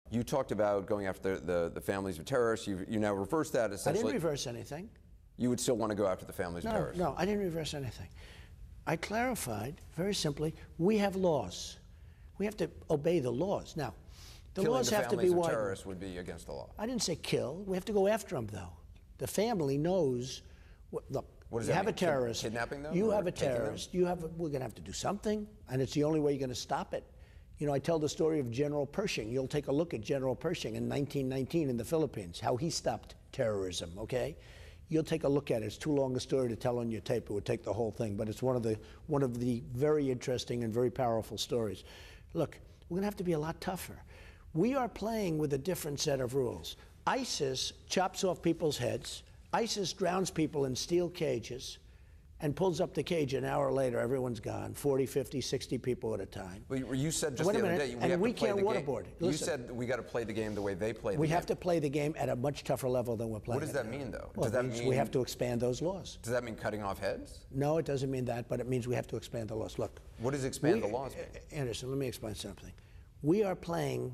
You talked about going after the families of terrorists. You now reverse that essentially. I didn't reverse anything. You would still want to go after the families of terrorists? No, I didn't reverse anything. I clarified very simply, we have laws. We have to obey the laws. Now, the laws have to be Killing the families of widened. terrorists would be against the law. I didn't say kill. We have to go after them, though. The family knows. Look, What does you that have mean? a terrorist. Kidnapping them? You or have a taking them? terrorist. We're going to have to do something, and it's the only way you're going to stop it. You know, I tell the story of General Pershing. You'll take a look at General Pershing in 1919 in the Philippines, how he stopped terrorism, okay? You'll take a look at it. It's too long a story to tell on your tape. It would take the whole thing, but it's one of the very interesting and very powerful stories. Look, we're going to have to be a lot tougher. We are playing with a different set of rules. ISIS chops off people's heads. ISIS drowns people in steel cages and pulls up the cage. An hour later, everyone's gone, 40, 50, 60 people at a time. But you said just Wait the a other minute, day, and we can't waterboard. You Listen, said we got to play the game the way they play the game. we have to play the game at a much tougher level than we're playing. What does that mean, though? Well, Does that it means mean we have to expand those laws. Does that mean cutting off heads? No, it doesn't mean that, but it means we have to expand the laws. Look. What does expand the laws mean? Anderson, let me explain something. We are playing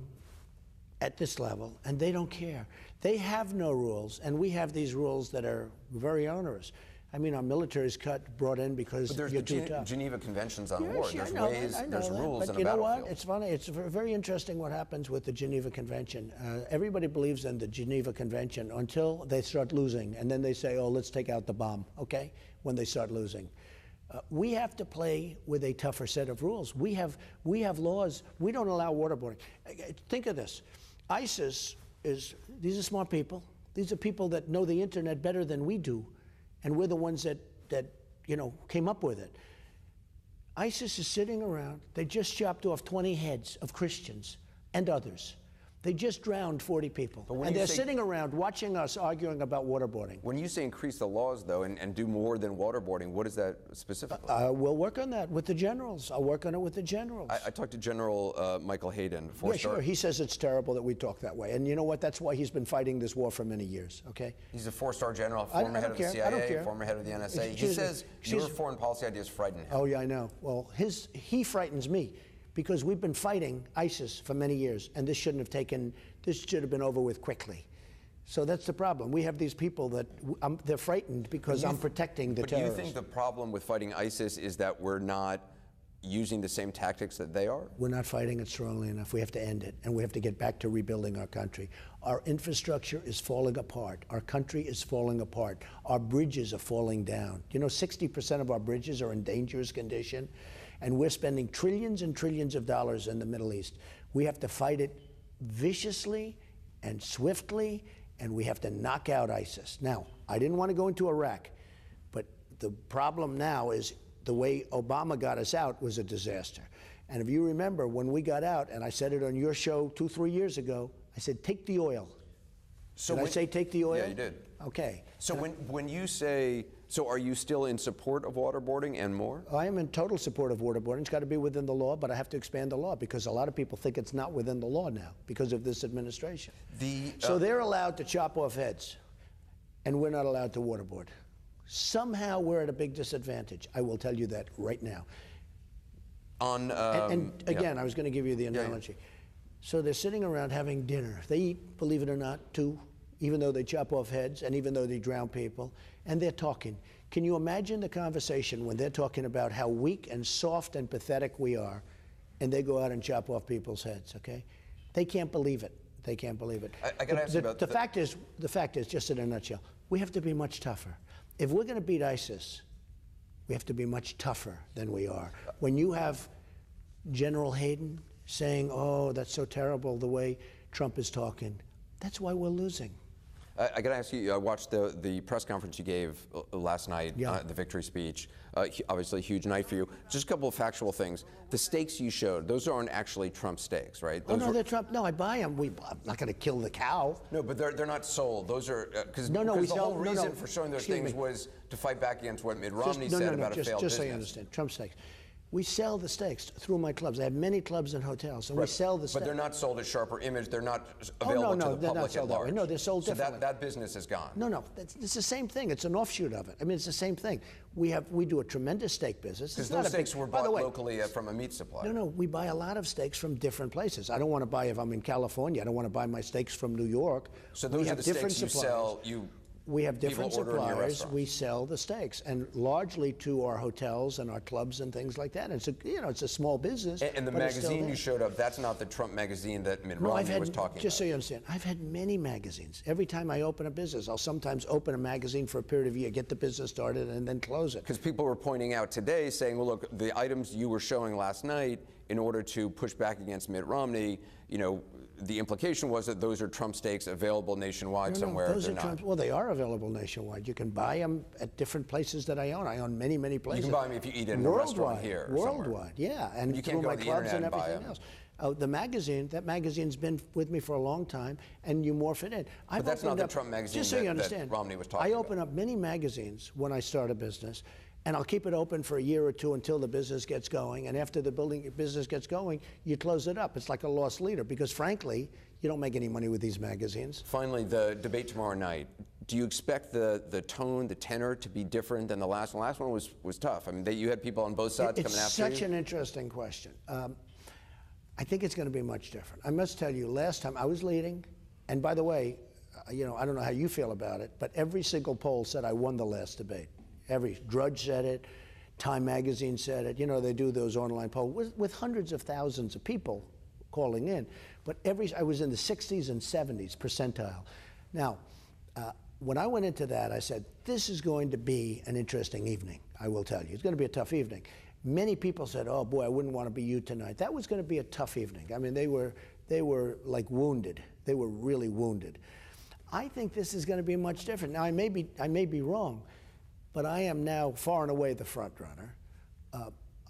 at this level, and they don't care. They have no rules, and we have these rules that are very onerous. I mean, our military's brought in because But there's you're the too tough. Geneva Conventions on Yes, War. yeah, There's I know ways, that, there's rules but in you a know battlefield. what? It's funny. It's very interesting what happens with the Geneva Convention. Everybody believes in the Geneva Convention until they start losing, and then they say, oh, let's take out the bomb, okay, when they start losing. We have to play with a tougher set of rules. We have laws. We don't allow waterboarding. Think of this. ISIS these are smart people. These are people that know the internet better than we do, and we're the ones that you know, came up with it. ISIS is sitting around. They just chopped off 20 heads of Christians and others. They just drowned 40 people. And they're sitting around watching us arguing about waterboarding. When you say increase the laws, though, and do more than waterboarding, what is that specifically? We'll work on that with the generals. I'll work on it with the generals. I talked to General Michael Hayden. Yeah, sure. He says it's terrible that we talk that way. And you know what? That's why he's been fighting this war for many years, okay? He's a four-star general, former head of the CIA, former head of the NSA. He says your foreign policy ideas frighten him. Oh, yeah, I know. Well, he frightens me, because we've been fighting ISIS for many years, and this should have been over with quickly. So that's the problem. We have these people that they're frightened because I'm protecting the terrorists. But do you think the problem with fighting ISIS is that we're not using the same tactics that they are? We're not fighting it strongly enough. We have to end it, and we have to get back to rebuilding our country. Our infrastructure is falling apart. Our country is falling apart. Our bridges are falling down. You know, 60% of our bridges are in dangerous condition, and we're spending trillions and trillions of dollars in the Middle East. We have to fight it viciously and swiftly, and we have to knock out ISIS. Now, I didn't want to go into Iraq, but the problem now is the way Obama got us out was a disaster. And if you remember, when we got out, and I said it on your show 2-3 years ago, I said, take the oil. Did I say take the oil? Yeah, you did. Okay. So when you say, so are you still in support of waterboarding and more? I am in total support of waterboarding. It's got to be within the law, but I have to expand the law because a lot of people think it's not within the law now because of this administration. So they're allowed to chop off heads, and we're not allowed to waterboard. Somehow we're at a big disadvantage. I will tell you that right now. And again, I was going to give you the analogy. Yeah. So they're sitting around having dinner. They eat, believe it or not, too, even though they chop off heads and even though they drown people, and they're talking. Can you imagine the conversation when they're talking about how weak and soft and pathetic we are, and they go out and chop off people's heads, okay? They can't believe it. They can't believe it. I got to ask you about the fact is, just in a nutshell, we have to be much tougher. If we're going to beat ISIS, we have to be much tougher than we are. When you have General Hayden saying, oh, that's so terrible the way Trump is talking, that's why we're losing. I got to ask you, I watched the press conference you gave last night, the victory speech. Obviously a huge night for you. Just a couple of factual things. The stakes you showed, those aren't actually Trump stakes, right? Those they're Trump. No, I buy them. I'm not going to kill the cow. No, but they're not sold. Those are, because the whole reason for showing those things was to fight back against what Mitt Romney said about a failed business. Just so you understand, Trump stakes. We sell the steaks through my clubs. I have many clubs and hotels, and we sell the steaks. But they're not sold at Sharper Image. They're not available to the public at large. No, they're sold differently. So that business is gone. No, it's the same thing. It's an offshoot of it. I mean, it's the same thing. We do a tremendous steak business. Because those steaks were bought locally from a meat supplier. No, we buy a lot of steaks from different places. I don't want to buy, if I'm in California, I don't want to buy my steaks from New York. So those are the steaks you sell. We have different suppliers. We sell the steaks, and largely to our hotels and our clubs and things like that. And it's a small business. And the magazine you showed up, that's not the Trump magazine that Mitt Romney was talking about. Just so you understand, I've had many magazines. Every time I open a business, I'll sometimes open a magazine for a period of a year, get the business started, and then close it. Because people were pointing out today, saying, well, look, the items you were showing last night, in order to push back against Mitt Romney, the implication was that those are Trump steaks available nationwide somewhere. Those are Trump. Well, they are available nationwide. You can buy them at different places that I own. I own many, many places. You can buy them if you eat in a restaurant here. Worldwide, yeah. And you can't go my to the clubs internet and everything else. The magazine, that magazine's been with me for a long time, and you morph it in. But that's not the Trump magazine just so you understand, that Romney was talking about. I open up many magazines when I start a business, and I'll keep it open for a year or two until the business gets going. And after the business gets going, you close it up. It's like a lost leader, because frankly, you don't make any money with these magazines. Finally, the debate tomorrow night. Do you expect the tone, the tenor to be different than the last one? The last one was tough. I mean, you had people on both sides coming after you. It's such an interesting question. I think it's going to be much different. I must tell you, last time I was leading, and by the way, I don't know how you feel about it, but every single poll said I won the last debate. Every Drudge said it, Time Magazine said it. They do those online polls with hundreds of thousands of people calling in. But I was in the 60s and 70s percentile. Now, when I went into that, I said, this is going to be an interesting evening, I will tell you. It's going to be a tough evening. Many people said, oh boy, I wouldn't want to be you tonight. That was going to be a tough evening. I mean, they were like wounded. They were really wounded. I think this is going to be much different. Now, I may be wrong, but I am now far and away the front runner.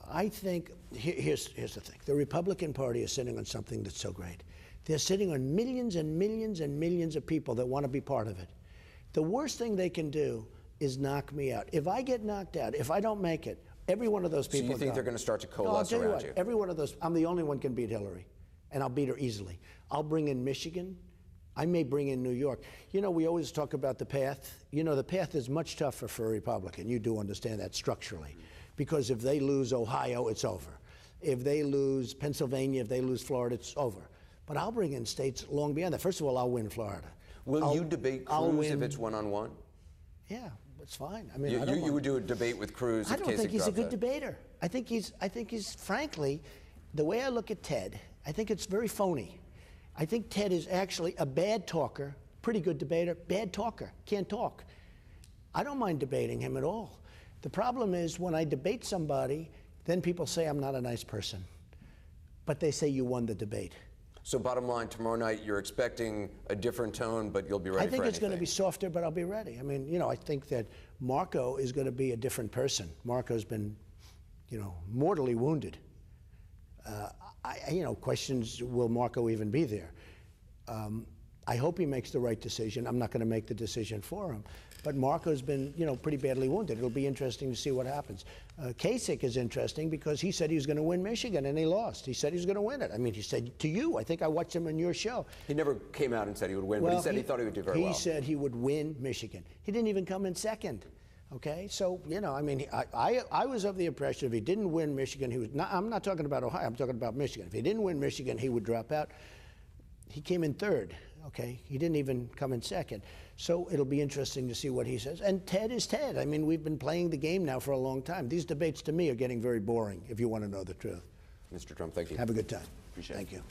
I think, here's the thing. The Republican Party is sitting on something that's so great. They're sitting on millions and millions and millions of people that want to be part of it. The worst thing they can do is knock me out. If I get knocked out, if I don't make it, every one of those people. So you think they're going to start to coalesce around you? Every one of those. I'm the only one can beat Hillary, and I'll beat her easily. I'll bring in Michigan. I may bring in New York. We always talk about the path. The path is much tougher for a Republican. You do understand that structurally. Because if they lose Ohio, it's over. If they lose Pennsylvania, if they lose Florida, it's over. But I'll bring in states long beyond that. First of all, I'll win Florida. Will you debate Cruz if it's one-on-one? Yeah, it's fine. I mean, you would do a debate with Cruz. I don't think he's a good debater. I think he's frankly, the way I look at Ted, I think it's very phony. I think Ted is actually a bad talker, pretty good debater, bad talker, can't talk. I don't mind debating him at all. The problem is when I debate somebody, then people say I'm not a nice person. But they say you won the debate. So bottom line, tomorrow night you're expecting a different tone, but you'll be ready for anything. I think it's going to be softer, but I'll be ready. I mean, I think that Marco is going to be a different person. Marco's been, mortally wounded. Questions, will Marco even be there? I hope he makes the right decision. I'm not going to make the decision for him. But Marco's been, pretty badly wounded. It'll be interesting to see what happens. Kasich is interesting because he said he was going to win Michigan, and he lost. He said he was going to win it. I mean, he said to you, I think I watched him on your show. He never came out and said he would win, but he said he thought he would do very well. He said he would win Michigan. He didn't even come in second. Okay, so, I was of the impression if he didn't win Michigan, I'm not talking about Ohio, I'm talking about Michigan. If he didn't win Michigan, he would drop out. He came in third, okay? He didn't even come in second. So it'll be interesting to see what he says. And Ted is Ted. I mean, we've been playing the game now for a long time. These debates, to me, are getting very boring, if you want to know the truth. Mr. Trump, thank you. Have a good time. Appreciate it. Thank you.